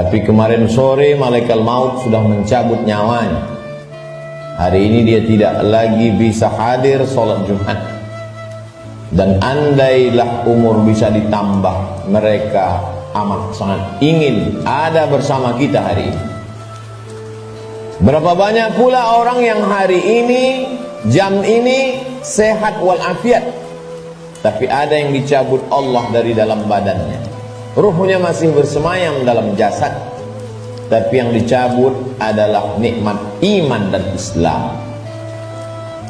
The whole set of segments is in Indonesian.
Tapi kemarin sore malaikat maut sudah mencabut nyawanya. Hari ini dia tidak lagi bisa hadir sholat Jumat. Dan andailah umur bisa ditambah, mereka amat sangat ingin ada bersama kita hari ini. Berapa banyak pula orang yang hari ini, jam ini sehat walafiat, tapi ada yang dicabut Allah dari dalam badannya. Ruhnya masih bersemayam dalam jasad, tapi yang dicabut adalah nikmat iman dan Islam.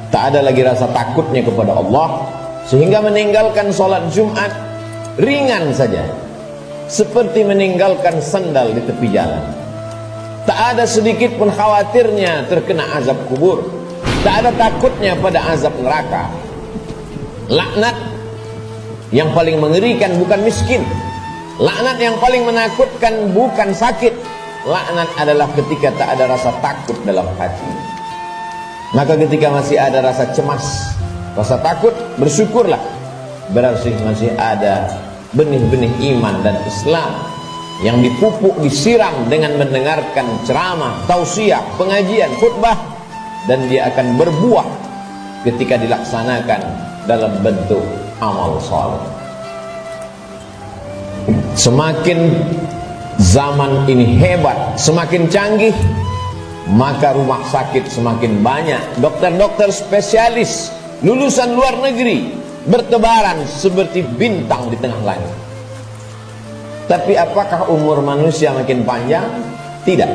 Tak ada lagi rasa takutnya kepada Allah, sehingga meninggalkan sholat Jumat ringan saja, seperti meninggalkan sandal di tepi jalan. Tak ada sedikit pun khawatirnya terkena azab kubur, tak ada takutnya pada azab neraka. Laknat yang paling mengerikan bukan miskin, laknat yang paling menakutkan bukan sakit. Laknat adalah ketika tak ada rasa takut dalam hati. Maka ketika masih ada rasa cemas, rasa takut, bersyukurlah, berarti masih ada benih-benih iman dan Islam yang dipupuk, disiram dengan mendengarkan ceramah, tausiah, pengajian, khutbah, dan dia akan berbuah ketika dilaksanakan dalam bentuk amal saleh. Semakin zaman ini hebat, semakin canggih, maka rumah sakit semakin banyak, dokter-dokter spesialis lulusan luar negeri bertebaran seperti bintang di tengah langit. Tapi apakah umur manusia makin panjang? Tidak.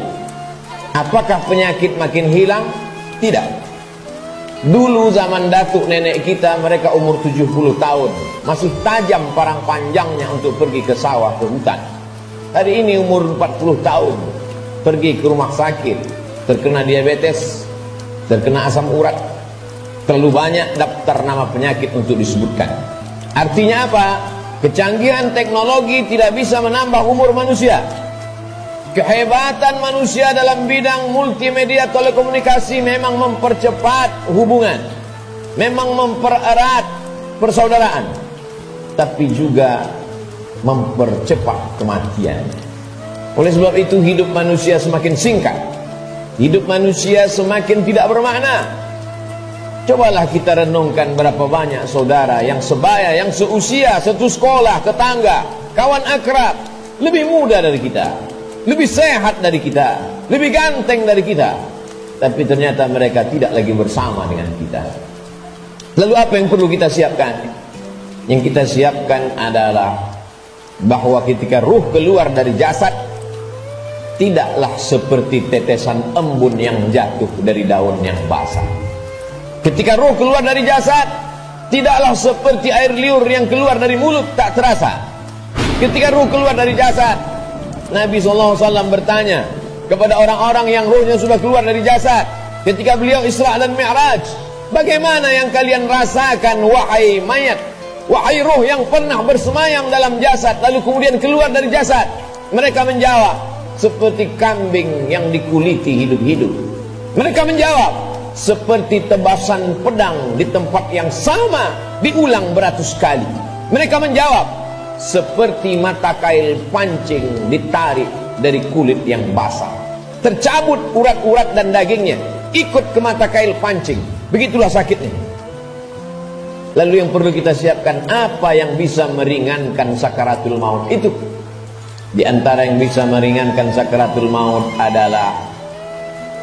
Apakah penyakit makin hilang? Tidak. Dulu zaman datuk nenek kita, mereka umur 70 tahun, masih tajam parang panjangnya untuk pergi ke sawah, ke hutan. Hari ini umur 40 tahun, pergi ke rumah sakit, terkena diabetes, terkena asam urat. Terlalu banyak daftar nama penyakit untuk disebutkan. Artinya apa? Kecanggihan teknologi tidak bisa menambah umur manusia. Kehebatan manusia dalam bidang multimedia telekomunikasi memang mempercepat hubungan, memang mempererat persaudaraan, tapi juga mempercepat kematian. Oleh sebab itu hidup manusia semakin singkat, hidup manusia semakin tidak bermakna. Cobalah kita renungkan berapa banyak saudara yang sebaya, yang seusia, satu sekolah, tetangga, kawan akrab, lebih muda dari kita, lebih sehat dari kita, lebih ganteng dari kita, tapi ternyata mereka tidak lagi bersama dengan kita. Lalu apa yang perlu kita siapkan? Yang kita siapkan adalah bahwa ketika ruh keluar dari jasad, tidaklah seperti tetesan embun yang jatuh dari daun yang basah. Ketika ruh keluar dari jasad, tidaklah seperti air liur yang keluar dari mulut tak terasa. Ketika ruh keluar dari jasad, Nabi SAW bertanya kepada orang-orang yang ruhnya sudah keluar dari jasad, ketika beliau Isra dan Mi'raj, bagaimana yang kalian rasakan wahai mayat, wahai ruh yang pernah bersemayam dalam jasad lalu kemudian keluar dari jasad? Mereka menjawab, seperti kambing yang dikuliti hidup-hidup. Mereka menjawab, seperti tebasan pedang di tempat yang sama diulang beratus kali. Mereka menjawab, seperti mata kail pancing ditarik dari kulit yang basah, tercabut urat-urat dan dagingnya ikut ke mata kail pancing. Begitulah sakitnya. Lalu yang perlu kita siapkan, apa yang bisa meringankan sakaratul maut itu? Di antara yang bisa meringankan sakaratul maut adalah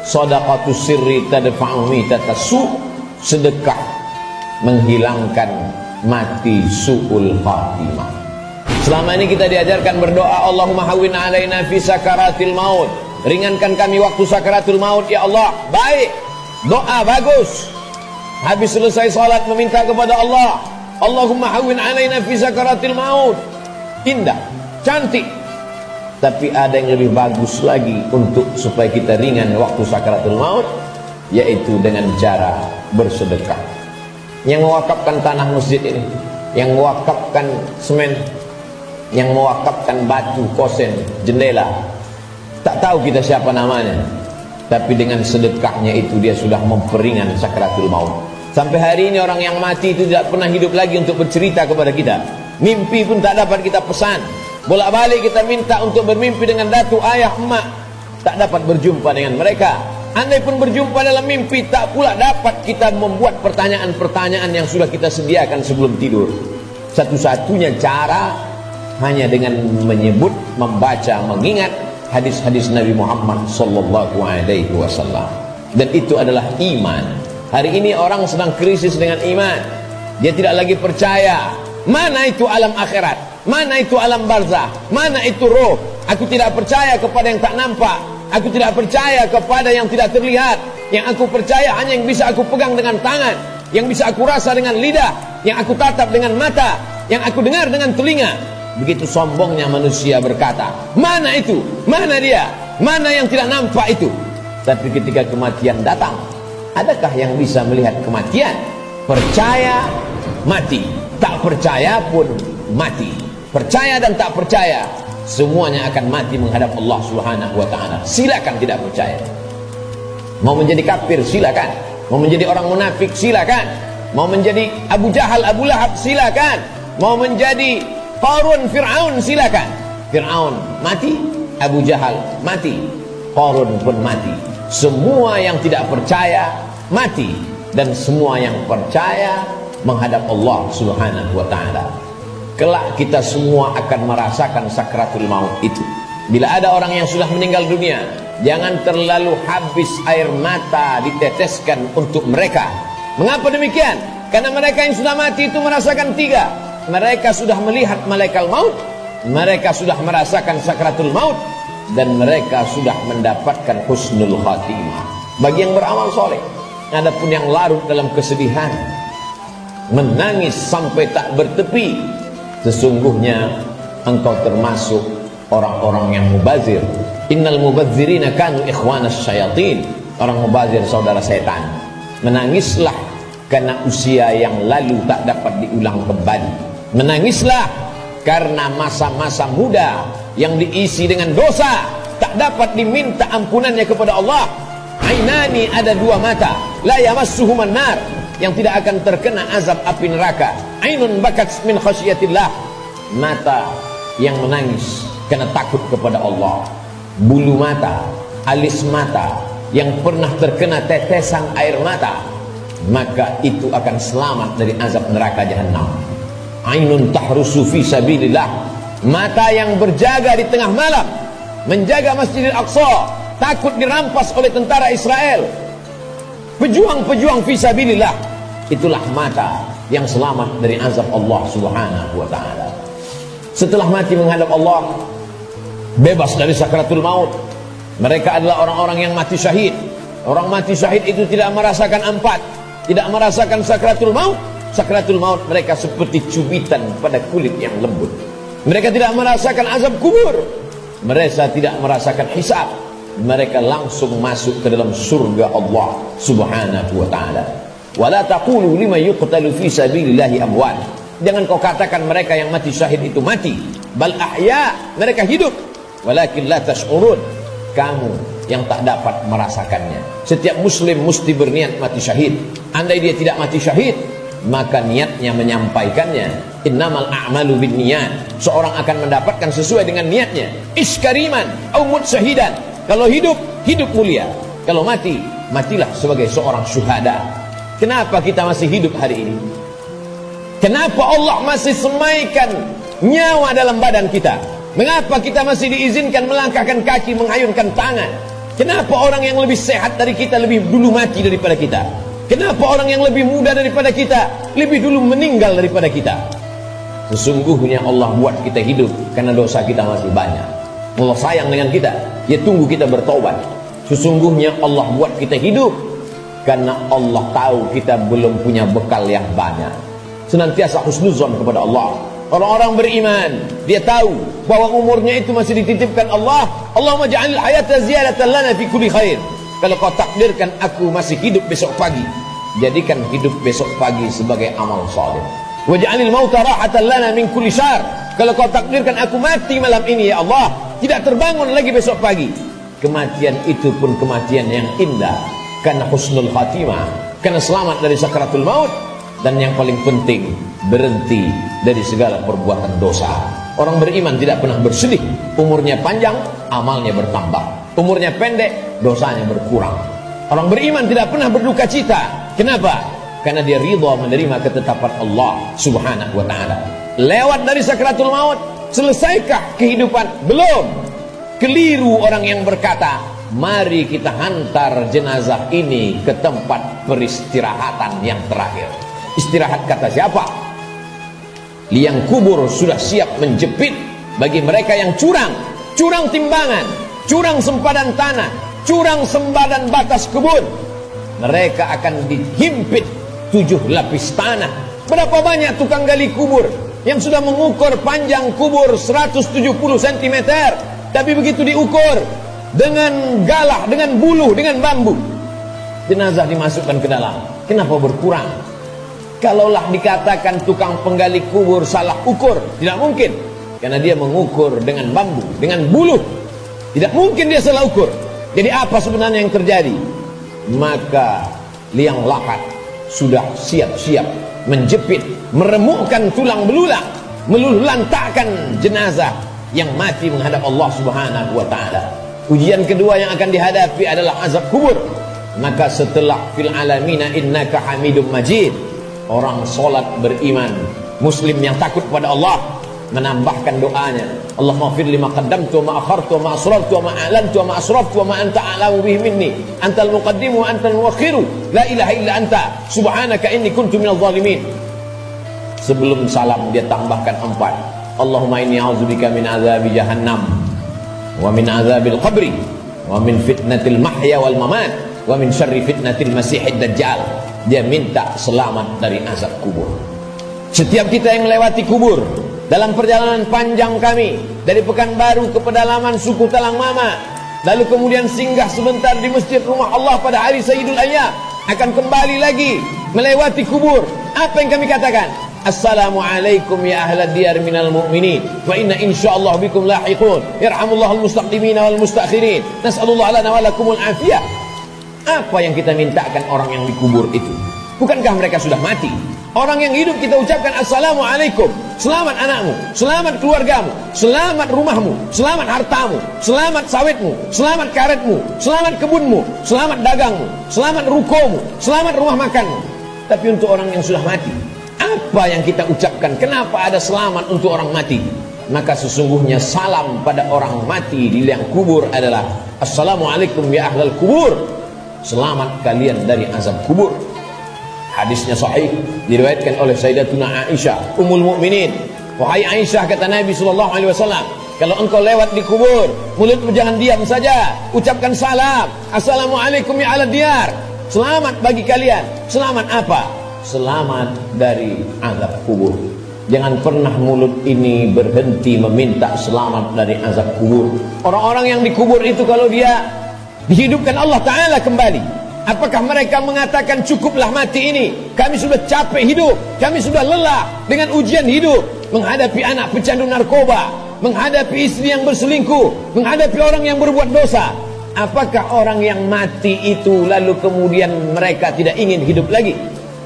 shadaqatus sirri tadfa'u mitatasu, sedekah menghilangkan mati su'ul khatimah. Selama ini kita diajarkan berdoa, Allahumma hawwin alaina fi sakaratil maut, ringankan kami waktu sakaratul maut ya Allah. Baik, doa bagus. Habis selesai salat meminta kepada Allah, Allahumma hawwin alaina fi sakaratil maut. Indah, cantik. Tapi ada yang lebih bagus lagi untuk supaya kita ringan waktu sakaratul maut, yaitu dengan cara bersedekah. Yang mewakafkan tanah masjid ini, yang mewakafkan semen, yang mewakafkan batu, kosen, jendela, tak tahu kita siapa namanya, tapi dengan sedekahnya itu dia sudah memperingan sakaratul maut. Sampai hari ini orang yang mati itu tidak pernah hidup lagi untuk bercerita kepada kita. Mimpi pun tak dapat kita pesan. Bolak-balik kita minta untuk bermimpi dengan datuk, ayah, emak, tak dapat berjumpa dengan mereka. Andai pun berjumpa dalam mimpi, tak pula dapat kita membuat pertanyaan-pertanyaan yang sudah kita sediakan sebelum tidur. Satu-satunya cara hanya dengan menyebut, membaca, mengingat hadis-hadis Nabi Muhammad sallallahu alaihi wasallam. Dan itu adalah iman. Hari ini orang sedang krisis dengan iman. Dia tidak lagi percaya. Mana itu alam akhirat? Mana itu alam barzah? Mana itu roh? Aku tidak percaya kepada yang tak nampak. Aku tidak percaya kepada yang tidak terlihat. Yang aku percaya hanya yang bisa aku pegang dengan tangan, yang bisa aku rasa dengan lidah, yang aku tatap dengan mata, yang aku dengar dengan telinga. Begitu sombongnya manusia berkata, mana itu? Mana dia? Mana yang tidak nampak itu? Tapi ketika kematian datang, adakah yang bisa melihat kematian? Percaya, mati. Tak percaya pun mati. Percaya dan tak percaya, semuanya akan mati menghadap Allah Subhanahu wa ta'ala. Silakan tidak percaya. Mau menjadi kafir, silakan. Mau menjadi orang munafik, silakan. Mau menjadi Abu Jahal, Abu Lahab, silakan. Mau menjadi Qarun, Fir'aun, silakan. Fir'aun mati, Abu Jahal mati, Qarun pun mati. Semua yang tidak percaya mati, dan semua yang percaya menghadap Allah Subhanahu wa ta'ala. Kelak kita semua akan merasakan sakratul maut itu. Bila ada orang yang sudah meninggal dunia, jangan terlalu habis air mata diteteskan untuk mereka. Mengapa demikian? Karena mereka yang sudah mati itu merasakan tiga. Mereka sudah melihat malaikat maut, mereka sudah merasakan sakratul maut, dan mereka sudah mendapatkan husnul khatimah. Bagi yang beramal soleh. Adapun yang larut dalam kesedihan, menangis sampai tak bertepi, sesungguhnya engkau termasuk orang-orang yang mubazir. Innal mubazirina kanu ikhwanas syayatin. Orang mubazir saudara setan. Menangislah karena usia yang lalu tak dapat diulang kembali. Menangislah karena masa-masa muda yang diisi dengan dosa tak dapat diminta ampunannya kepada Allah. Ainani, ada dua mata, la yamassuhuman nar, yang tidak akan terkena azab api neraka. Ainun bakat min khasyatillah, mata yang menangis karena takut kepada Allah. Bulu mata, alis mata yang pernah terkena tetesan air mata, maka itu akan selamat dari azab neraka jahanam. Ainun tahrusu fi sabilillah, mata yang berjaga di tengah malam, menjaga Masjidil Aqsa, takut dirampas oleh tentara Israel. Pejuang-pejuang fi sabilillah, itulah mata yang selamat dari azab Allah Subhanahu wa ta'ala. Setelah mati menghadap Allah, bebas dari sakratul maut. Mereka adalah orang-orang yang mati syahid. Orang mati syahid itu tidak merasakan empat, tidak merasakan sakratul maut. Sakratul maut mereka seperti cubitan pada kulit yang lembut. Mereka tidak merasakan azab kubur, mereka tidak merasakan hisab. Mereka langsung masuk ke dalam surga Allah Subhanahu wa ta'ala. Wala taqulu liman yuqtalu fi sabilillahi amwat. Jangan kau katakan mereka yang mati syahid itu mati. Bal ahya, mereka hidup. Walakin la tash'urun, kamu yang tak dapat merasakannya. Setiap muslim mesti berniat mati syahid. Andai dia tidak mati syahid, maka niatnya menyampaikannya. Innamal a'malu binniyat. Seorang akan mendapatkan sesuai dengan niatnya. Iskariman au mut syahidan. Kalau hidup, hidup mulia. Kalau mati, matilah sebagai seorang syuhada. Kenapa kita masih hidup hari ini? Kenapa Allah masih semaikan nyawa dalam badan kita? Mengapa kita masih diizinkan melangkahkan kaki, mengayunkan tangan? Kenapa orang yang lebih sehat dari kita lebih dulu mati daripada kita? Kenapa orang yang lebih muda daripada kita lebih dulu meninggal daripada kita? Sesungguhnya Allah buat kita hidup karena dosa kita masih banyak. Allah sayang dengan kita, Dia tunggu kita bertobat. Sesungguhnya Allah buat kita hidup karena Allah tahu kita belum punya bekal yang banyak. Senantiasa husnuzon kepada Allah. Orang-orang beriman, dia tahu bahwa umurnya itu masih dititipkan Allah. Allahumma ja'alil hayata ziyadatan lana fi kulli khair. Kalau kau takdirkan aku masih hidup besok pagi, jadikan hidup besok pagi sebagai amal saleh. Waj'alil mauta rahatan lana min kulli syarr. Kalau kau takdirkan aku mati malam ini ya Allah, tidak terbangun lagi besok pagi, kematian itu pun kematian yang indah karena husnul khatimah, karena selamat dari sakratul maut. Dan yang paling penting, berhenti dari segala perbuatan dosa. Orang beriman tidak pernah bersedih. Umurnya panjang, amalnya bertambah. Umurnya pendek, dosanya berkurang. Orang beriman tidak pernah berduka cita. Kenapa? Karena dia ridha menerima ketetapan Allah subhanahu wa ta'ala. Lewat dari sakratul maut, selesaikah kehidupan? Belum. Keliru orang yang berkata, mari kita hantar jenazah ini ke tempat peristirahatan yang terakhir. Istirahat kata siapa? Liang kubur sudah siap menjepit bagi mereka yang curang. Curang timbangan, curang sempadan tanah, curang sempadan batas kebun. Mereka akan dihimpit 7 lapis tanah. Berapa banyak tukang gali kubur yang sudah mengukur panjang kubur 170 cm, tapi begitu diukur dengan galah, dengan buluh, dengan bambu, jenazah dimasukkan ke dalam. Kenapa berkurang? Kalaulah dikatakan tukang penggali kubur salah ukur, tidak mungkin. Karena dia mengukur dengan bambu, dengan buluh. Tidak mungkin dia salah ukur. Jadi apa sebenarnya yang terjadi? Maka liang lahat sudah siap-siap menjepit, meremukkan tulang belulang, meluluhlantakkan jenazah yang mati menghadap Allah subhanahu wa ta'ala. Ujian kedua yang akan dihadapi adalah azab kubur. Maka setelah fil alamina innaka hamidum majid, orang solat beriman, muslim yang takut pada Allah, menambahkan doanya, Allahumma fir lima qaddamtu wa ma akhartu wa ma asrartu wa ma a'lantu wa ma asraftu wa ma anta a'lamu bihi minni antal muqaddimu wa antal muakhiru la ilaha illa anta subhanaka inni kuntu minal zalimin. Sebelum salam dia tambahkan 4, Allahumma inni a'udzubika min azabi jahannam wa min azabil qabri wa min fitnatil mahya wal mamat wa min syarri fitnatil masihid dajjal. Dia minta selamat dari azab kubur. Setiap kita yang melewati kubur dalam perjalanan panjang kami dari Pekanbaru ke pedalaman suku Talang Mama, lalu kemudian singgah sebentar di masjid rumah Allah pada hari Sayyidul Ayyam, akan kembali lagi melewati kubur. Apa yang kami katakan? Assalamualaikum ya ahlad diyar minal mu'minin wa inna insyaallah bikum lahiqun yarhamullahul mustaqdimin wal mustakhirin nas'alullah lana wa lakumul afiyah. Apa yang kita mintakan orang yang dikubur itu? Bukankah mereka sudah mati? Orang yang hidup kita ucapkan Assalamualaikum, selamat anakmu, selamat keluargamu, selamat rumahmu, selamat hartamu, selamat sawitmu, selamat karetmu, selamat kebunmu, selamat dagangmu, selamat rukomu, selamat rumah makanmu. Tapi untuk orang yang sudah mati, apa yang kita ucapkan? Kenapa ada selamat untuk orang mati? Maka sesungguhnya salam pada orang mati di liang kubur adalah Assalamualaikum ya ahlal kubur, selamat kalian dari azab kubur. Hadisnya sahih, diriwayatkan oleh Sayyidatuna Aisyah Ummul Mukminin. Wahai Aisyah, kata Nabi SAW, kalau engkau lewat di kubur, mulutmu jangan diam saja, ucapkan salam, Assalamualaikum ya ala diyar, selamat bagi kalian. Selamat apa? Selamat dari azab kubur. Jangan pernah mulut ini berhenti meminta selamat dari azab kubur. Orang-orang yang dikubur itu kalau dia dihidupkan Allah Ta'ala kembali, apakah mereka mengatakan cukuplah mati ini, kami sudah capek hidup, kami sudah lelah dengan ujian hidup, menghadapi anak pecandu narkoba, menghadapi istri yang berselingkuh, menghadapi orang yang berbuat dosa? Apakah orang yang mati itu lalu kemudian mereka tidak ingin hidup lagi?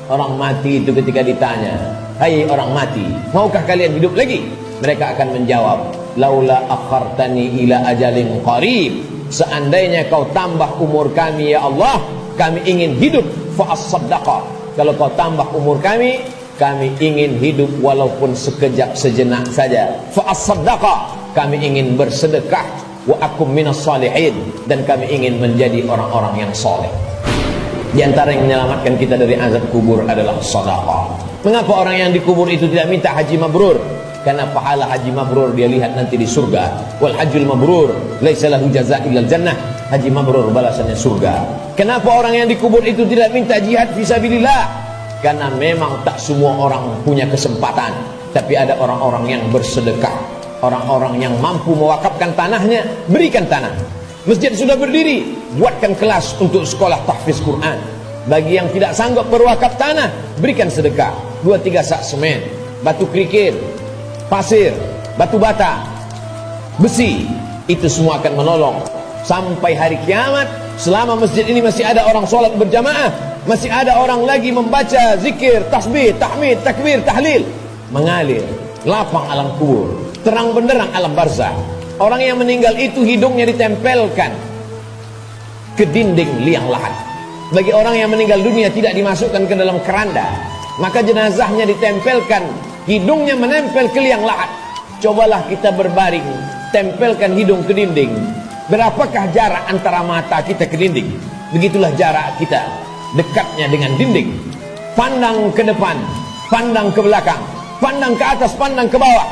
Orang mati itu ketika ditanya, hai orang mati, maukah kalian hidup lagi? Mereka akan menjawab, laula akhartani ila ajalin qarib, seandainya kau tambah umur kami ya Allah, kami ingin hidup fa'as-saddaqa. Kalau kau tambah umur kami ingin hidup walaupun sekejap sejenak saja. Fa'as-saddaqa, kami ingin bersedekah. Wa akum minas salihin, dan kami ingin menjadi orang-orang yang soleh. Di antara yang menyelamatkan kita dari azab kubur adalah sedekah. Mengapa orang yang dikubur itu tidak minta haji mabrur? Karena pahala haji mabrur dia lihat nanti di surga. Wal hajjul mabrur laisa lahu jazaa' illal jannah. Haji mabrur balasannya surga. Kenapa orang yang dikubur itu tidak minta jihad fisabilillah? Karena memang tak semua orang punya kesempatan, tapi ada orang-orang yang bersedekah, orang-orang yang mampu mewakafkan tanahnya, berikan tanah. Masjid sudah berdiri, buatkan kelas untuk sekolah tahfiz Quran. Bagi yang tidak sanggup berwakaf tanah, berikan sedekah. 2-3 sak semen, batu kerikil, pasir, batu bata, besi, itu semua akan menolong sampai hari kiamat. Selama masjid ini masih ada orang sholat berjamaah, masih ada orang lagi membaca zikir, tasbih, tahmid, takbir, tahlil, mengalir lapang alam kubur. terang benderang alam barzah. Orang yang meninggal itu hidungnya ditempelkan ke dinding liang lahat. Bagi orang yang meninggal dunia tidak dimasukkan ke dalam keranda, maka jenazahnya ditempelkan, hidungnya menempel ke liang lahat. Cobalah kita berbaring, tempelkan hidung ke dinding. Berapakah jarak antara mata kita ke dinding? Begitulah jarak kita dekatnya dengan dinding. Pandang ke depan, pandang ke belakang, pandang ke atas, pandang ke bawah,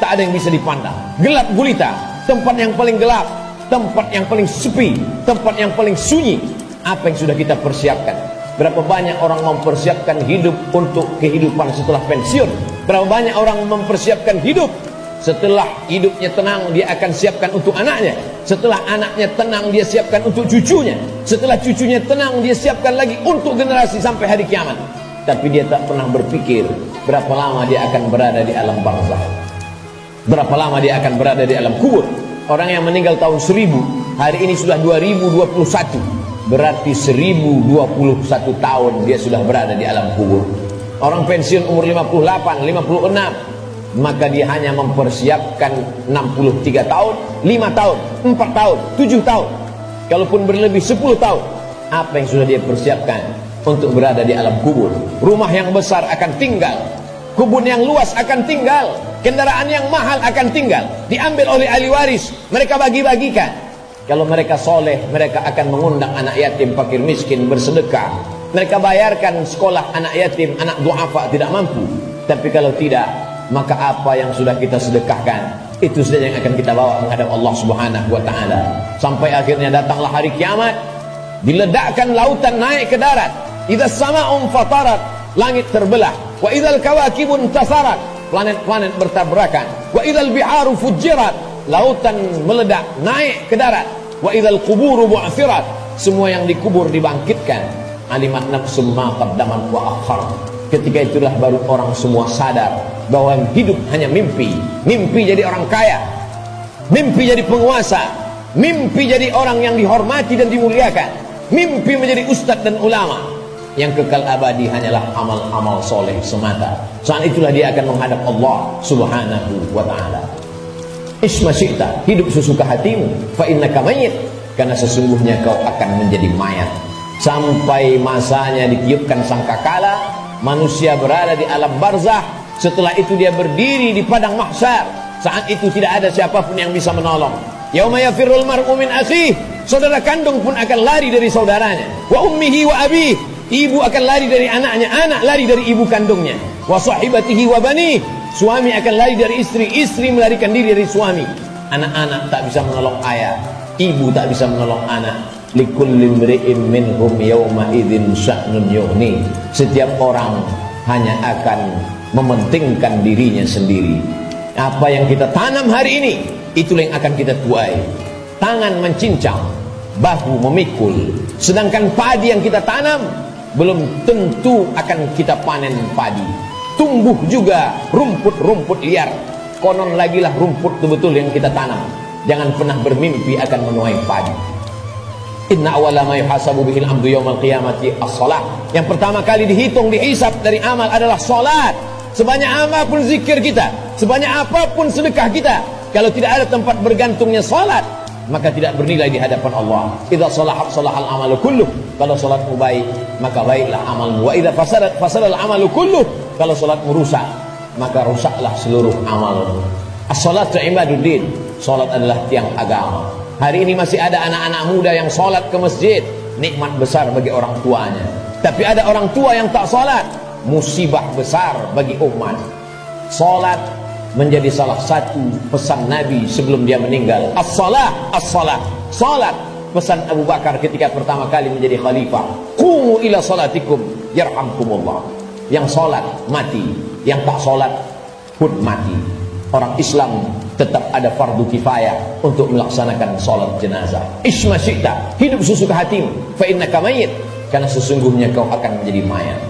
tak ada yang bisa dipandang. Gelap gulita, tempat yang paling gelap, tempat yang paling sepi, tempat yang paling sunyi. Apa yang sudah kita persiapkan? Berapa banyak orang mempersiapkan hidup untuk kehidupan setelah pensiun? Berapa banyak orang mempersiapkan hidup setelah hidupnya tenang, dia akan siapkan untuk anaknya. Setelah anaknya tenang, dia siapkan untuk cucunya. Setelah cucunya tenang, dia siapkan lagi untuk generasi sampai hari kiamat. Tapi dia tak pernah berpikir berapa lama dia akan berada di alam barzah, berapa lama dia akan berada di alam kubur. Orang yang meninggal tahun 1000, hari ini sudah 2021, berarti 1021 tahun dia sudah berada di alam kubur. Orang pensiun umur 58, 56, maka dia hanya mempersiapkan 63 tahun, 5 tahun, 4 tahun, 7 tahun. Kalaupun berlebih 10 tahun, apa yang sudah dia persiapkan untuk berada di alam kubur? Rumah yang besar akan tinggal, kebun yang luas akan tinggal, kendaraan yang mahal akan tinggal, diambil oleh ahli waris, mereka bagi-bagikan. Kalau mereka soleh, mereka akan mengundang anak yatim, fakir miskin, bersedekah. Mereka bayarkan sekolah anak yatim, anak duafa tidak mampu. Tapi kalau tidak, maka apa yang sudah kita sedekahkan, itu saja yang akan kita bawa menghadap Allah Subhanahu wa ta'ala. Sampai akhirnya datanglah hari kiamat, diledakkan lautan naik ke darat. Idza sama'un fatarat, langit terbelah. Wa idzal kawakibun tasarat, planet-planet bertabrakan. Wa idzal biharu fujirat, lautan meledak naik ke darat. Wa idzal quburu bu'thirat, semua yang dikubur dibangkitkan. Alimat nafsum ma qaddamat wa akhar. Ketika itulah baru orang semua sadar bahwa hidup hanya mimpi. Mimpi jadi orang kaya, mimpi jadi penguasa, mimpi jadi orang yang dihormati dan dimuliakan, mimpi menjadi ustadz dan ulama. Yang kekal abadi hanyalah amal-amal soleh semata. Saat itulah dia akan menghadap Allah Subhanahu wa ta'ala. Isma syi'ta, hidup sesuka hatimu. Fa innaka mayyit, karena sesungguhnya kau akan menjadi mayat. Sampai masanya ditiupkan sangkakala, manusia berada di alam barzah. Setelah itu dia berdiri di padang mahsyar. Saat itu tidak ada siapapun yang bisa menolong. Yauma yafirrul mar'u min akhihi, saudara kandung pun akan lari dari saudaranya. Wa ummihi wa abihi, ibu akan lari dari anaknya, anak lari dari ibu kandungnya. Wa sahibatihi wa bani, suami akan lari dari istri, istri melarikan diri dari suami. Anak-anak tak bisa menolong ayah, ibu tak bisa menolong anak. Likulli imri'in minhum yawma idzin sya'nun yughni, setiap orang hanya akan mementingkan dirinya sendiri. Apa yang kita tanam hari ini, itulah yang akan kita tuai. Tangan mencincang, bahu memikul. Sedangkan padi yang kita tanam belum tentu akan kita panen padi. Tumbuh juga rumput-rumput liar. Konon lagilah rumput betul-betul yang kita tanam. Jangan pernah bermimpi akan menuai padi. Inna awwala ma yuhasabu bihil abdu yaumal qiyamati as-shalah. Yang pertama kali dihitung, dihisab dari amal adalah salat. Sebanyak apapun zikir kita, sebanyak apapun sedekah kita, kalau tidak ada tempat bergantungnya salat, maka tidak bernilai di hadapan Allah. Idza salahat salahal amalu kulluh, kalau salatmu baik, maka baiklah amalmu. Wa idza fasadat fasadal amalu kulluh, kalau salatmu rusak, maka rusaklah seluruh amalmu. As-salatu imaduddin, salat adalah tiang agama. Hari ini masih ada anak-anak muda yang salat ke masjid, nikmat besar bagi orang tuanya. Tapi ada orang tua yang tak salat, musibah besar bagi umat. Salat menjadi salah satu pesan Nabi sebelum dia meninggal. As-salah, as-salah, salat. Pesan Abu Bakar ketika pertama kali menjadi khalifah, qumu ila salatikum yarhamkumullah. Yang salat mati, yang tak salat pun mati. Orang Islam tetap ada fardu kifayah untuk melaksanakan salat jenazah. Isma syi'ta, hidup sesuka hatimu. Fa innaka mayyit, karena sesungguhnya kau akan menjadi mayat.